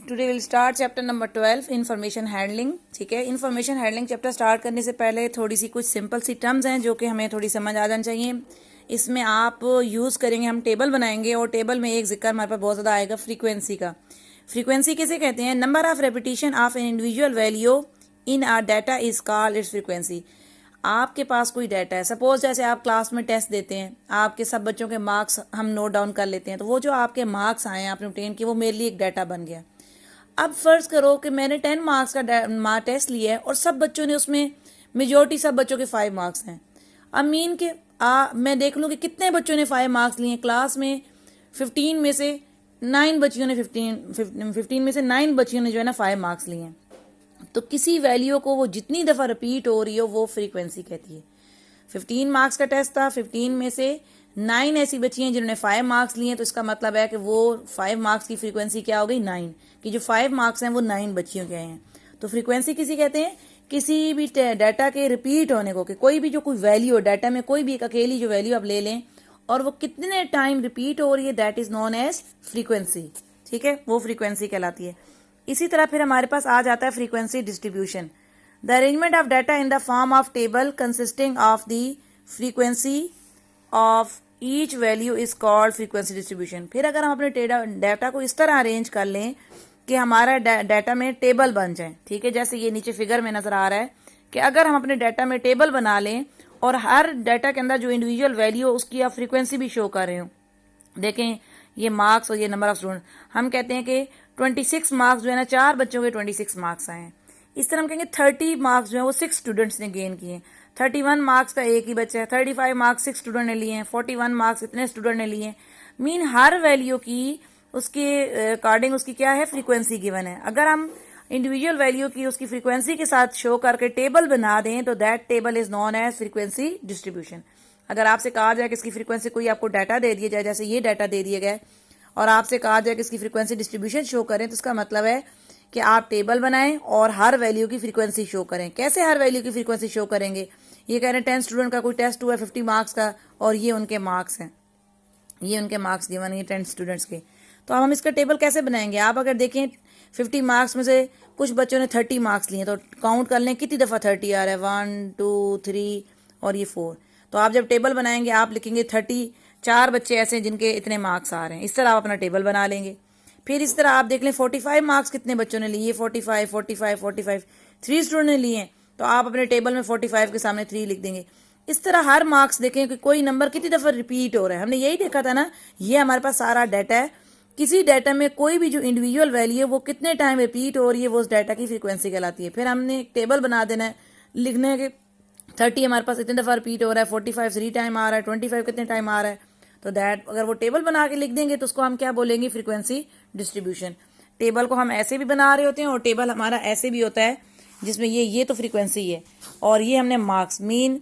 Today will start chapter number 12 information handling. ठीक है, information handling chapter start करने से पहले थोड़ी सी कुछ सिंपल सी टर्म्स हैं जो कि हमें थोड़ी समझ आ जानी चाहिए। इसमें आप यूज़ करेंगे, हम टेबल बनाएंगे और टेबल में एक जिक्र हमारे पास बहुत ज़्यादा आएगा फ्रीक्वेंसी का। फ्रीक्वेंसी किसे कहते हैं? Number of repetition of an individual value in are data is called its frequency. आपके पास कोई डाटा है, सपोज जैसे आप क्लास में टेस्ट देते हैं, आपके सब बच्चों के मार्क्स हम नोट डाउन कर लेते हैं, तो वो जो आपके मार्क्स आए हैं आपने ऑब्टेन किए, वो मेरे लिए एक डाटा बन गया। अब फर्ज करो कि मैंने 10 मार्क्स का टेस्ट लिया है और सब बच्चों ने उसमें मेजोरिटी सब बच्चों के 5 मार्क्स हैं। अब मीन के मैं देख लूँ कि कितने बच्चों ने 5 मार्क्स लिए क्लास में। 15 में से 9 बच्चियों ने 15 में से 9 बच्चियों ने जो है ना 5 मार्क्स लिए हैं। तो किसी वैल्यू को वो जितनी दफ़ा रिपीट हो रही हो वो फ्रीक्वेंसी कहती है। 15 मार्क्स का टेस्ट था, 15 में से 9 ऐसी बच्ची हैं जिन्होंने 5 मार्क्स लिए हैं, तो इसका मतलब है कि वो 5 मार्क्स की फ्रीक्वेंसी क्या हो गई? 9, कि जो 5 मार्क्स हैं वो 9 बच्चियों के हैं। तो फ्रीक्वेंसी किसी कहते हैं? किसी भी डाटा के रिपीट होने को, कि कोई भी जो कोई वैल्यू हो डाटा में, कोई भी एक अकेली जो वैल्यू आप ले लें और वो कितने टाइम रिपीट हो रही है, that is known as frequency. ठीक है, वो फ्रीक्वेंसी कहलाती है। इसी तरह फिर हमारे पास आ जाता है frequency distribution. The arrangement of data in the form of table consisting of the frequency of each value is called frequency distribution. फिर अगर हम अपने डाटा को इस तरह अरेंज कर लें कि हमारा डाटा में टेबल बन जाए, ठीक है, जैसे ये नीचे फिगर में नजर आ रहा है कि अगर हम अपने डाटा में टेबल बना लें और हर डाटा के अंदर जो इंडिविजुअल वैल्यू हो उसकी आप फ्रीक्वेंसी भी शो कर रहे हो। देखें, ये मार्क्स और ये नंबर ऑफ स्टूडेंट, हम कहते हैं कि 26 मार्क्स जो है ना 4 बच्चों के 26 मार्क्स आए हैं। इस तरह हम कहेंगे 30 मार्क्स जो है वो 6 स्टूडेंट्स ने गेन किए। 31 मार्क्स का एक ही बच्चा है, 35 मार्क्स 6 स्टूडेंट ने लिए हैं, 41 मार्क्स इतने स्टूडेंट ने लिए हैं। मीन हर वैल्यू की उसके अकॉर्डिंग उसकी क्या है? फ्रीक्वेंसी गिवन है। अगर हम इंडिविजुअल वैल्यू की उसकी फ्रीक्वेंसी के साथ शो करके टेबल बना दें तो that table is known as frequency distribution. अगर आपसे कहा जाए कि इसकी फ्रीक्वेंसी, कोई आपको डाटा दे दिया जाए, जैसे ये डाटा दे दिया गया है, और आपसे कहा जाए कि इसकी फ्रीक्वेंसी डिस्ट्रीब्यूशन शो करें, तो इसका मतलब है कि आप टेबल बनाएं और हर वैल्यू की फ्रीक्वेंसी शो करें। कैसे हर वैल्यू की फ्रीक्वेंसी शो करेंगे? ये कह रहे हैं 10 स्टूडेंट का कोई टेस्ट हुआ है 50 मार्क्स का और ये उनके मार्क्स हैं, ये उनके मार्क्स गिवन है 10 स्टूडेंट्स के। तो अब हम इसका टेबल कैसे बनाएंगे? आप अगर देखें 50 मार्क्स में से कुछ बच्चों ने 30 मार्क्स लिए, तो काउंट कर लें कितनी दफ़ा 30 आ रहा है, 1 2 3 और ये 4। तो आप जब टेबल बनाएंगे आप लिखेंगे 30, 4 बच्चे ऐसे हैं जिनके इतने मार्क्स आ रहे हैं। इस तरह आप अपना टेबल बना लेंगे। फिर इस तरह आप देख लें 45 मार्क्स कितने बच्चों ने लिए, 45 45 45 3 स्टूडेंट ने लिए हैं, तो आप अपने टेबल में 45 के सामने 3 लिख देंगे। इस तरह हर मार्क्स देखें कि कोई नंबर कितनी दफ़ा रिपीट हो रहा है। हमने यही देखा था ना, ये हमारे पास सारा डाटा है। किसी डाटा में कोई भी जो इंडिविजुअल वैल्यू है वो कितने टाइम रिपीट हो रही है, वो उस डाटा की फ्रीक्वेंसी कहलाती है। फिर हमने एक टेबल बना देना है, लिखना है कि 30 हमारे पास इतने दफ़ा रिपीट हो रहा है, 45 3 टाइम आ रहा है, 25 कितने टाइम आ रहा है। तो दैट अगर वो टेबल बना के लिख देंगे तो उसको हम क्या बोलेंगे? Frequency distribution. टेबल को हम ऐसे भी बना रहे होते हैं और टेबल हमारा ऐसे भी होता है जिसमें ये तो फ्रीक्वेंसी है और ये हमने मार्क्स, मीन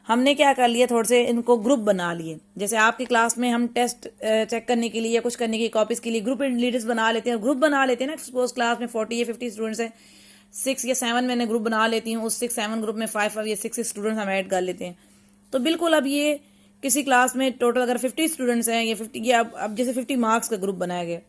हमने क्या कर लिया, थोड़े से इनको ग्रुप बना लिए। जैसे आपकी क्लास में हम टेस्ट चेक करने के लिए या कुछ करने की कॉपीज के लिए ग्रुप लीडर्स बना लेते हैं, ग्रुप बना लेते हैं ना। सपोज क्लास में 40 या 50 स्टूडेंट्स हैं, 6 या 7 मैंने ग्रुप बना लेती हूँ, उस 6-7 ग्रुप में 5 या 6 स्टूडेंट्स हम ऐड कर लेते हैं। तो बिल्कुल अब ये किसी क्लास में टोटल अगर 50 स्टूडेंट्स हैं या 50 या अब जैसे 50 मार्क्स का ग्रुप बनाया गया,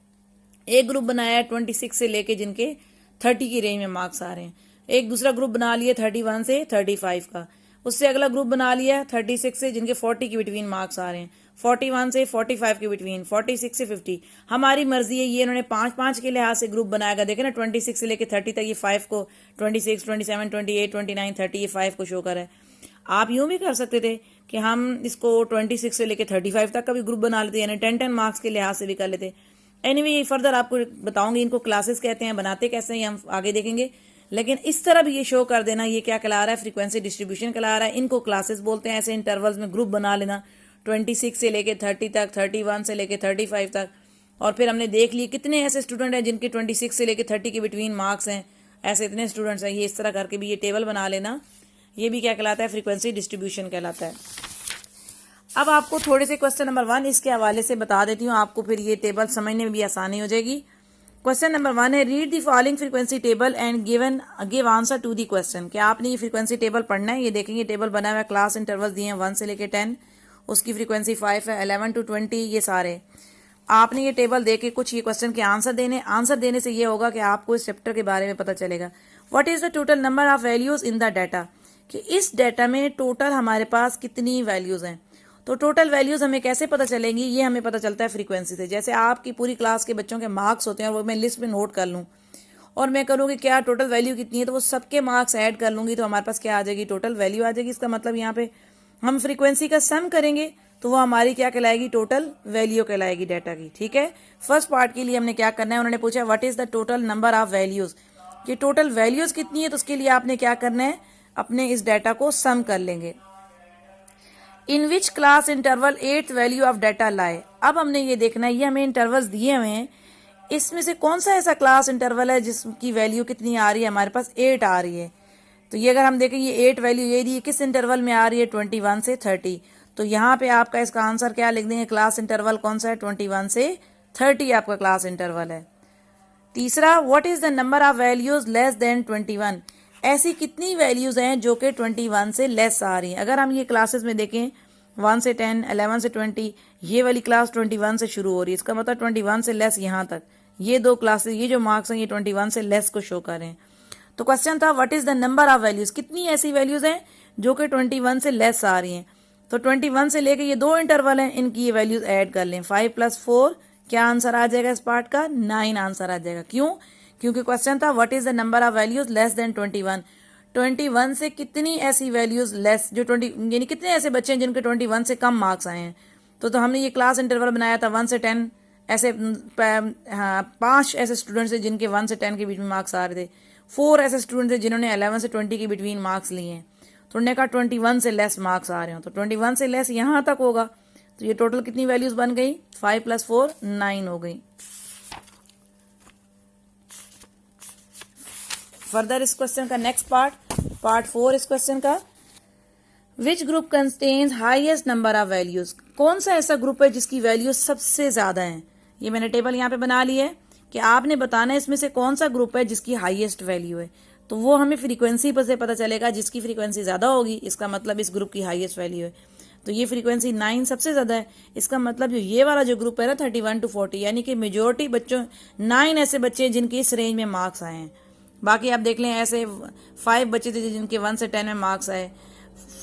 एक ग्रुप बनाया है 26 से लेके जिनके 30 की रेंज में मार्क्स आ रहे हैं, एक दूसरा ग्रुप बना लिया 31 से 35 का, उससे अगला ग्रुप बना लिया 36 से जिनके 40 के बिटवीन मार्क्स आ रहे हैं, 41 से 45 के बिटवीन, 46 से 50। हमारी मर्जी है, ये इन्होंने 5-5 के लिहाज से ग्रुप बनाएगा। देखे ना 26 से लेके 30 तक ये 5 को 26, 27, 28, 29, 30 ये 5 को शो कर है। आप यूं भी कर सकते थे कि हम इसको 26 से लेके 35 तक का भी ग्रुप बना लेते, यानी 10-10 मार्क्स के लिहाज से भी कर लेते। एनीवे ये फर्दर आपको बताऊंगी, इनको क्लासेस कहते हैं, बनाते कैसे हैं हम आगे देखेंगे। लेकिन इस तरह भी ये शो कर देना, ये क्या कहला रहा है? फ्रीक्वेंसी डिस्ट्रीब्यूशन कहला रहा है। इनको क्लासेस बोलते हैं। ऐसे इंटरवल्स में ग्रुप बना लेना 26 से लेके 30 तक, 31 से लेके 35 तक। और फिर हमने देख लिए कितने ऐसे स्टूडेंट हैं जिनके 26 से लेके 30 के बिटवीन मार्क्स हैं, ऐसे इतने स्टूडेंट्स हैं। ये इस तरह करके भी ये टेबल बना लेना, ये भी क्या कहलाता है? फ्रीक्वेंसी डिस्ट्रीब्यूशन कहलाता है। अब आपको थोड़े से क्वेश्चन नंबर 1 इसके हवाले से बता देती हूँ, आपको फिर ये टेबल समझने में भी आसानी हो जाएगी। क्वेश्चन नंबर 1 है, read the following frequency table and give answer to the question. क्या आपने ये फ्रीक्वेंसी टेबल पढ़ना है? ये देखेंगे टेबल बना हुआ है, क्लास इंटरवल दिए हैं 1 से लेके 10, उसकी फ्रीक्वेंसी 5 है, 11 to 20 ये सारे। आपने ये टेबल देख के कुछ ये क्वेश्चन के आंसर देने से ये होगा कि आपको इस चैप्टर के बारे में पता चलेगा। What is the total number of values in the data, कि इस डाटा में टोटल हमारे पास कितनी वैल्यूज हैं। तो टोटल वैल्यूज हमें कैसे पता चलेंगी, ये हमें पता चलता है फ्रीक्वेंसी से। जैसे आपकी पूरी क्लास के बच्चों के मार्क्स होते हैं और वो मैं लिस्ट में नोट कर लूँ और मैं करूँगी क्या टोटल वैल्यू कितनी है, तो वो सबके मार्क्स ऐड कर लूँगी तो हमारे पास क्या आ जाएगी, टोटल वैल्यू आ जाएगी। इसका मतलब यहाँ पे हम फ्रीक्वेंसी का सम करेंगे तो वो हमारी क्या कहलाएगी, टोटल वैल्यू कहलाएगी डाटा की। ठीक है, फर्स्ट पार्ट के लिए हमने क्या करना है, उन्होंने पूछा what is the total number of values, कि टोटल वैल्यूज कितनी है, तो उसके लिए आपने क्या करना है, अपने इस डाटा को सम कर लेंगे। In which class interval 8th value of data लाए। अब हमने ये देखना है, ये हमें इंटरवल्स दिए हुए हैं, इसमें से कौन सा ऐसा क्लास इंटरवल है जिसकी वैल्यू कितनी आ रही है, हमारे पास 8 आ रही है। तो ये अगर हम देखें ये 8 वैल्यू ये दी किस इंटरवल में आ रही है, 21 से 30। तो यहाँ पे आपका इसका आंसर क्या लिख देंगे, क्लास इंटरवल कौन सा है, 21 से 30 आपका क्लास इंटरवल है। तीसरा, what is the number of values less than 21, ऐसी कितनी वैल्यूज हैं जो कि 21 से लेस आ रही हैं। अगर हम ये क्लासेस में देखें 1 से 10, 11 से 20, ये वाली क्लास 21 से शुरू हो रही है, इसका मतलब 21 से लेस यहाँ तक, ये दो क्लासेस, ये जो मार्क्स हैं ये 21 से लेस को शो कर रहे हैं। तो क्वेश्चन था what is the number of values, कितनी ऐसी वैल्यूज हैं जो कि 21 से लेस आ रही हैं। तो 21 से लेके ये दो इंटरवल हैं, इनकी ये वैल्यूज ऐड कर लें, 5 + 4 क्या आंसर आ जाएगा इस पार्ट का, 9 आंसर आ जाएगा। क्यों, क्योंकि क्वेश्चन था what is the number of values less than 21, 21 से कितनी ऐसी वैल्यूज लेस जो 20 यानी कितने ऐसे बच्चे हैं जिनके 21 से कम मार्क्स आए हैं। तो हमने ये क्लास इंटरवल बनाया था 1 से 10, ऐसे 5 ऐसे स्टूडेंट्स हैं जिनके 1 से 10 के बीच में मार्क्स आ रहे थे, 4 ऐसे स्टूडेंट्स हैं जिन्होंने 11 से 20 के बिटवीन मार्क्स लिए हैं। तो उन्होंने कहा 21 से लेस मार्क्स आ रहे हो, तो 21 से लेस यहाँ तक होगा। तो ये टोटल कितनी वैल्यूज बन गई, 5 + 4 9 हो गई। फर्दर इस क्वेश्चन का नेक्स्ट पार्ट 4 इस क्वेश्चन का, which group contains highest number of values, कौन सा ऐसा ग्रुप है जिसकी वैल्यूज सबसे ज्यादा है। ये मैंने टेबल यहाँ पे बना ली है कि आपने बताना है इसमें से कौन सा ग्रुप है जिसकी हाईएस्ट वैल्यू है। तो वो हमें फ्रीक्वेंसी पर से पता चलेगा, जिसकी फ्रीक्वेंसी ज्यादा होगी इसका मतलब इस ग्रुप की हाईएस्ट वैल्यू है। तो ये फ्रीक्वेंसी 9 सबसे ज्यादा है, इसका मतलब जो ये वाला जो ग्रुप है ना 31 to 40, यानी कि मेजोरिटी बच्चों 9 ऐसे बच्चे हैं जिनके इस रेंज में मार्क्स आए हैं। बाकी आप देख लें ऐसे 5 बच्चे थे जिनके 1 से 10 में मार्क्स आए,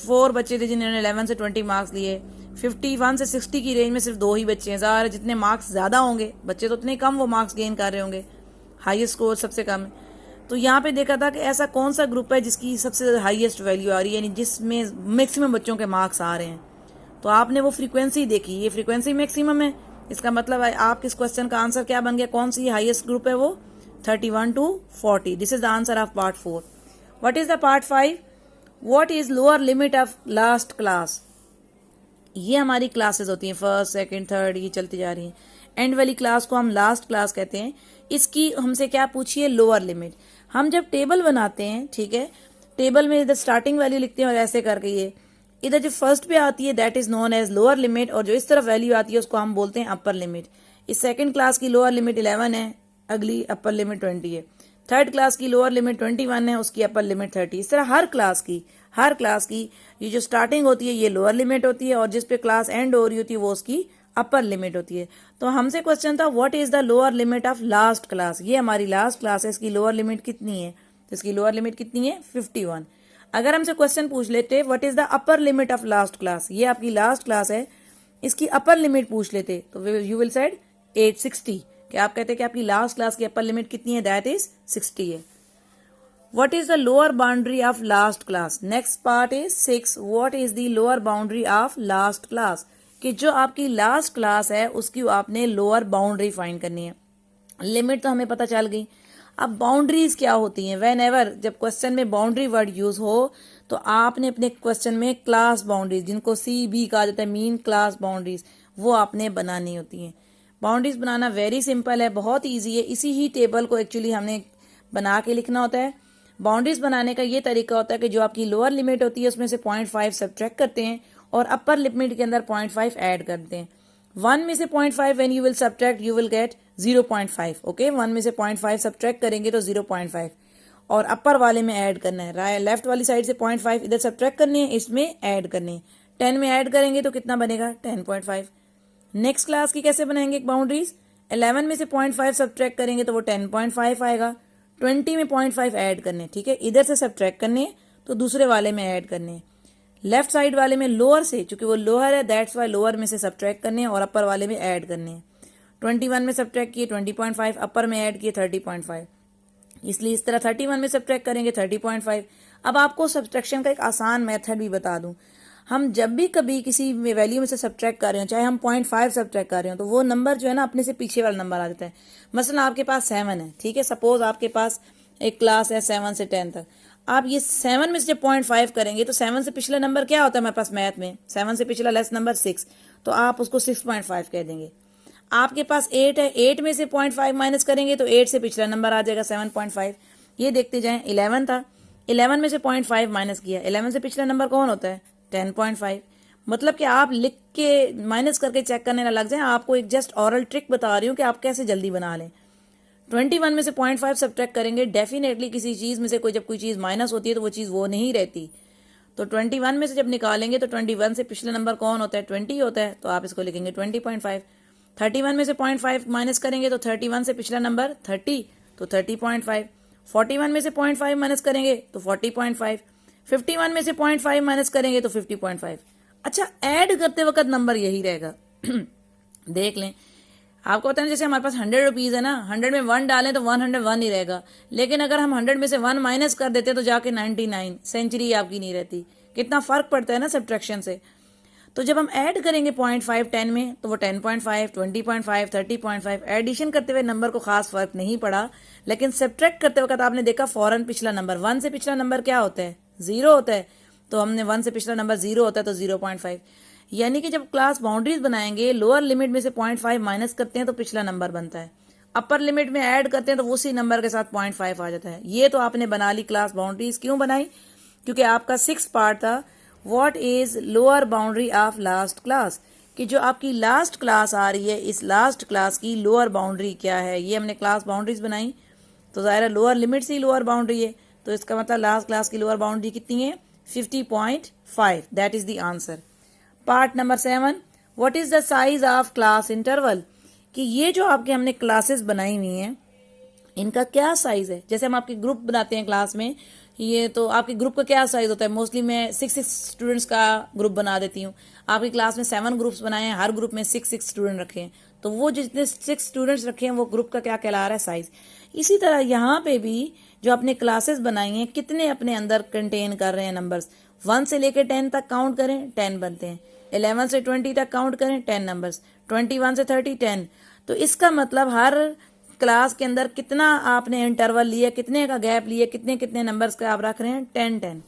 4 बच्चे थे जिन्होंने 11 से 20 मार्क्स लिए, 51 से 60 की रेंज में सिर्फ 2 ही बच्चे हैं। ज़्यादा जितने मार्क्स ज़्यादा होंगे बच्चे तो उतने कम वो मार्क्स गेन कर रहे होंगे, हाईएस्ट स्कोर सबसे कम है। तो यहाँ पे देखा था कि ऐसा कौन सा ग्रुप है जिसकी सबसे हाईएस्ट वैल्यू आ रही है, यानी जिसमें मैक्सिमम बच्चों के मार्क्स आ रहे हैं। तो आपने वो फ्रीक्वेंसी देखी, ये फ्रीक्वेंसी मैक्सिमम है, इसका मतलब है आपके इस क्वेश्चन का आंसर क्या बन गया, कौन सी हाईएस्ट ग्रुप है वो 31 to 40। This is the answer of part 4। What is the part 5, what is lower limit of last class. ये हमारी क्लासेस होती हैं, फर्स्ट सेकंड थर्ड ये चलती जा रही हैं, एंड वाली क्लास को हम लास्ट क्लास कहते हैं। इसकी हमसे क्या पूछिए, लोअर लिमिट। हम जब टेबल बनाते हैं, ठीक है, टेबल में इधर स्टार्टिंग वैल्यू लिखते हैं और ऐसे करके ये इधर जो फर्स्ट पे आती है that is known as lower limit, और जो इस तरफ वैल्यू आती है उसको हम बोलते हैं अपर लिमिट। इस सेकंड क्लास की लोअर लिमिट 11 है, अगली अपर लिमिट 20 है। थर्ड क्लास की लोअर लिमिट 21 है, उसकी अपर लिमिट 30। इस तरह हर क्लास की ये जो स्टार्टिंग होती है ये लोअर लिमिट होती है, और जिस पे क्लास एंड हो रही होती है वो उसकी अपर लिमिट होती है। तो हमसे क्वेश्चन था what is the lower limit of last class. ये हमारी लास्ट क्लास है, इसकी लोअर लिमिट कितनी है, तो इसकी लोअर लिमिट कितनी है 51। अगर हमसे क्वेश्चन पूछ लेते what is the upper limit of last class, ये आपकी लास्ट क्लास है, इसकी अपर लिमिट पूछ लेते तो यू विल सेड 860, कि आप कहते हैं कि आपकी लास्ट क्लास की अपर लिमिट कितनी है, दैट इज 60 है। What is the lower boundary of last class. Next part is 6, what is the lower boundary of last class, कि जो आपकी लास्ट क्लास है उसकी आपने लोअर बाउंड्री फाइंड करनी है। लिमिट तो हमें पता चल गई, अब बाउंड्रीज क्या होती हैं। व्हेन एवर जब क्वेश्चन में बाउंड्री वर्ड यूज हो तो आपने अपने क्वेश्चन में क्लास बाउंड्रीज, जिनको CB कहा जाता है, मीन क्लास बाउंड्रीज, वो आपने बनानी होती हैं। बाउंड्रीज बनाना वेरी सिंपल है, बहुत ईजी है। इसी ही टेबल को एक्चुअली हमने बना के लिखना होता है। बाउंड्रीज बनाने का ये तरीका होता है कि जो आपकी लोअर लिमिट होती है उसमें से 0.5 सब्ट्रैक्ट करते हैं और अपर लिमिट के अंदर 0.5 ऐड करते हैं। 1 में से 0.5 when you will subtract you will get 0.5। Okay, 1 में से 0.5 सब्ट्रैक्ट करेंगे तो 0.5, और अपर वाले में ऐड करना है। लेफ्ट वाली साइड से 0.5 इधर सब्ट्रैक्ट करनी है, इसमें ऐड करनी है। 10 में ऐड करेंगे तो कितना बनेगा 10.5। नेक्स्ट क्लास की कैसे बनाएंगे बाउंड्रीज, 11 में से 0.5 सब्ट्रैक्ट करेंगे तो वो 10.5 आएगा, 20 में 0.5 ऐड करने, ठीक है, इधर से सब्ट्रैक्ट करने तो दूसरे वाले में ऐड करने, लेफ्ट साइड वाले में लोअर से, चूंकि वो लोअर है दैट्स वाई लोअर में से सब्ट्रैक्ट करने और अपर वाले में ऐड करने। 21 में सब्ट्रैक्ट किए 20.5, अपर में ऐड किए 30.5, इसलिए इस तरह 31 में सब्ट्रैक्ट करेंगे 30.5। अब आपको सब्ट्रैक्शन का एक आसान मेथड भी बता दूं, हम जब भी कभी किसी वैल्यू में से सब्ट्रैक्ट कर रहे हो, चाहे हम 0.5 सब्ट्रैक्ट कर रहे हो, तो वो नंबर जो है ना अपने से पीछे वाला नंबर आ जाता है। मसलन आपके पास 7 है, ठीक है, सपोज आपके पास एक क्लास है 7 से 10 तक, आप ये 7 में से जब 0.5 करेंगे तो 7 से पिछला नंबर क्या होता है हमारे पास मैथ में, 7 से पिछला लेस नंबर 6, तो आप उसको 6.5 कह देंगे। आपके पास 8 है, 8 में से 0.5 माइनस करेंगे तो 8 से पिछला नंबर आ जाएगा 7.5। ये देखते जाएं, 11 था, 11 में से 0.5 माइनस किया, 11 से पिछला नंबर कौन होता है 10.5। मतलब कि आप लिख के माइनस करके चेक करने ना लग जाए, आपको एक जस्ट ऑरल ट्रिक बता रही हूँ कि आप कैसे जल्दी बना लें। 21 में से 0.5 सब्ट्रैक्ट करेंगे, डेफिनेटली किसी चीज में से जब कोई चीज माइनस होती है तो वो चीज वो नहीं रहती, तो 21 में से जब निकालेंगे तो 21 से पिछला नंबर कौन होता है 20 होता है, तो आप इसको लिखेंगे 20.5। 31 में से 0.5 माइनस करेंगे तो 31 से पिछला नंबर 30, तो 30.5। 41 में से 0.5 माइनस करेंगे तो 40.5। 51 में से 0.5 माइनस करेंगे तो 50.5। अच्छा, ऐड करते वक्त नंबर यही रहेगा देख लें, आपको पता है जैसे हमारे पास 100 रुपीज है ना, 100 में 1 डालें तो 101 ही रहेगा, लेकिन अगर हम 100 में से 1 माइनस कर देते तो जाके 99, सेंचुरी आपकी नहीं रहती। कितना फर्क पड़ता है ना सब्ट्रैक्शन से। तो जब हम ऐड करेंगे 0.5 10 में तो वो 10.5, 20.5, 30.5, एडिशन करते हुए नंबर को खास फर्क नहीं पड़ा, लेकिन सब्ट्रैक्ट करते वक्त आपने देखा फौरन पिछला नंबर, 1 से पिछला नंबर क्या होता है 0 होता है, तो हमने 1 से पिछला नंबर 0 होता है तो 0.5। यानी कि जब क्लास बाउंड्रीज बनाएंगे, लोअर लिमिट में से 0.5 माइनस करते हैं तो पिछला नंबर बनता है, अपर लिमिट में ऐड करते हैं तो उसी नंबर के साथ 0.5 आ जाता है। ये तो आपने बना ली क्लास बाउंड्रीज। क्यों बनाई, क्योंकि आपका 6 पार्ट था what is lower boundary of last class, कि जो आपकी लास्ट क्लास आ रही है इस लास्ट क्लास की लोअर बाउंड्री क्या है, ये हमने क्लास बाउंड्रीज बनाई। तो ज़ाहिर है लोअर लिमिट से ही लोअर बाउंड्री है, तो इसका मतलब लास्ट क्लास की लोअर बाउंड्री कितनी है 50.5, that is the answer. Part number 7, what is the size of class interval, कि ये जो आपके हमने क्लासेस बनाई हुई हैं इनका क्या साइज है। जैसे हम आपके ग्रुप बनाते हैं क्लास में, ये तो आपके ग्रुप का क्या साइज होता है, मोस्टली मैं 6 स्टूडेंट्स का ग्रुप बना देती हूँ। आपकी क्लास में 7 ग्रुप्स बनाए हैं, हर ग्रुप में 6 स्टूडेंट रखे हैं, तो वो जितने 6 स्टूडेंट्स रखे हैं वो ग्रुप का क्या कहला रहा है साइज। इसी तरह यहाँ पे भी जो आपने क्लासेस बनाई हैं कितने अपने अंदर कंटेन कर रहे हैं नंबर्स, 1 से लेकर 10 तक काउंट करें 10 बनते हैं, 11 से 20 तक काउंट करें 10 नंबर्स, 21 से 30 10। तो इसका मतलब हर क्लास के अंदर कितना आपने इंटरवल लिया, कितने का गैप लिया, कितने कितने नंबर्स का आप रख रहे हैं 10 10।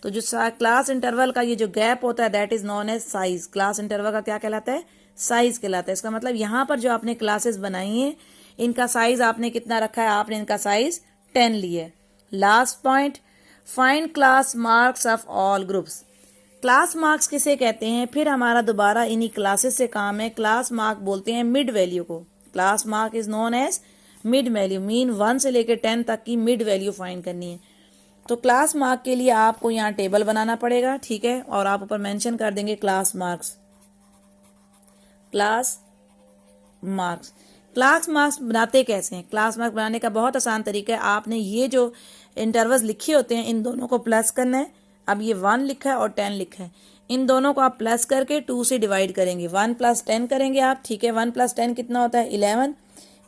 तो जो क्लास इंटरवल का ये जो गैप होता है that is known as size. Class interval का क्या कहलाता है साइज कहलाता है। इसका मतलब यहाँ पर जो आपने क्लासेस बनाई हैं इनका साइज आपने कितना रखा है, आपने इनका साइज 10 लिया है। Last point, find class marks of all groups. Class marks किसे कहते हैं, फिर हमारा दोबारा इन्हीं क्लासेस से काम है। क्लास मार्क बोलते हैं मिड वैल्यू को। Class mark is known as mid value, mean 1 से लेकर 10 तक की मिड वैल्यू फाइंड करनी है। तो क्लास मार्क के लिए आपको यहाँ टेबल बनाना पड़ेगा, ठीक है, और आप ऊपर मेंशन कर देंगे class marks. Class marks, class marks बनाते कैसे हैं। क्लास मार्क्स बनाने का बहुत आसान तरीका है, आपने ये जो इंटरवल्स लिखे होते हैं इन दोनों को प्लस करना है। अब ये 1 लिखा है और 10 लिखा है, इन दोनों को आप प्लस करके 2 से डिवाइड करेंगे, 1 + 10 करेंगे आप, ठीक है। 1 + 10 कितना होता है 11,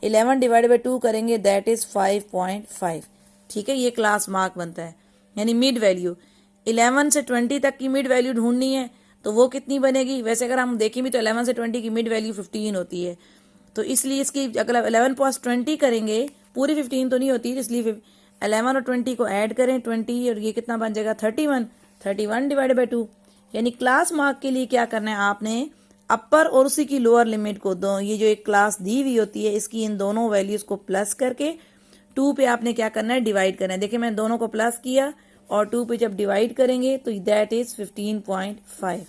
11 डिवाइड बाई 2 करेंगे दैट इज 5.5, ठीक है। ये क्लास मार्क बनता है, यानी मिड वैल्यू। 11 से 20 तक की मिड वैल्यू ढूंढनी है तो वो कितनी बनेगी। वैसे अगर हम देखें भी तो 11 से 20 की मिड वैल्यू 15 होती है, तो इसलिए इसकी अगर 11 + 20 करेंगे पूरी 15 तो नहीं होती, इसलिए 11 और 20 को ऐड करें 20, और ये कितना बन जाएगा 31, 31 डिवाइड बाई 2। यानी क्लास मार्क के लिए क्या करना है आपने, अपर और उसी की लोअर लिमिट को दो, ये जो एक क्लास दी हुई होती है इसकी इन दोनों वैल्यूज को प्लस करके 2 पे आपने क्या करना है डिवाइड करना है। देखिए मैंने दोनों को प्लस किया और 2 पे जब डिवाइड करेंगे तो दैट इज 15.5।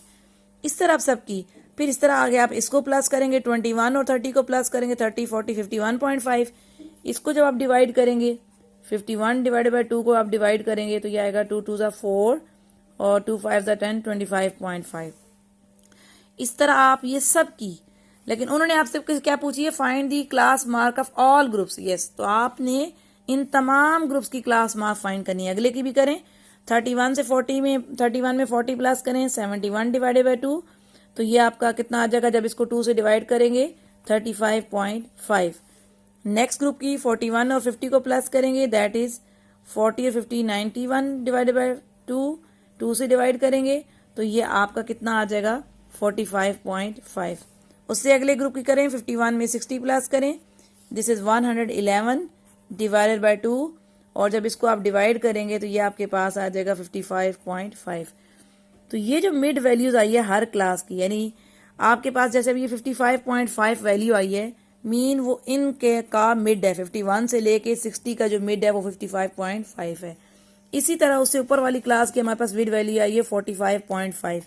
इस तरह आप सबकी, फिर इस तरह आगे आप इसको प्लस करेंगे 21 और 30 को प्लस करेंगे 30 40 51.5। इसको जब आप डिवाइड करेंगे 51 डिवाइड बाई 2 को आप डिवाइड करेंगे तो ये आएगा 2 2 = 4 और 2 5 = 10, 25.5। इस तरह आप ये सब की लेकिन उन्होंने आपसे क्या पूछी है, find the class mark of all groups. Yes, तो आपने इन तमाम ग्रुप्स की क्लास मार्क फाइंड करनी है। अगले की भी करें, 31 से 40 में 31 में 40 प्लस करें, 71 डिवाइडेड बाई 2, तो ये आपका कितना आ जाएगा, जब इसको 2 से डिवाइड करेंगे 35.5। नेक्स्ट ग्रुप की 41 और 50 को प्लस करेंगे, दैट इज 40 और 50 91 डिवाइडेड बाई 2, 2 से डिवाइड करेंगे तो ये आपका कितना आ जाएगा 45.5। उससे अगले ग्रुप की करें, 51 में 60 प्लस करें, दिस इज 111 डिवाइडेड बाई 2, और जब इसको आप डिवाइड करेंगे तो ये आपके पास आ जाएगा 55.5। तो ये जो मिड वैल्यूज आई है हर क्लास की, यानी आपके पास जैसे अभी ये 55.5 वैल्यू आई है, मीन वो इनके का मिड है, 51 से लेके 60 का जो मिड है वो 55.5 है। इसी तरह उससे ऊपर वाली क्लास की हमारे पास मिड वैल्यू आई है 45.5।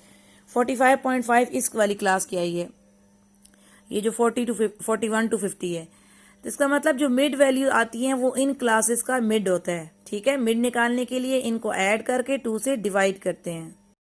45.5 इस वाली क्लास की आई है, ये जो 41 टू 50 है। तो इसका मतलब जो मिड वैल्यू आती हैं वो इन क्लासेस का मिड होता है। ठीक है, मिड निकालने के लिए इनको ऐड करके 2 से डिवाइड करते हैं।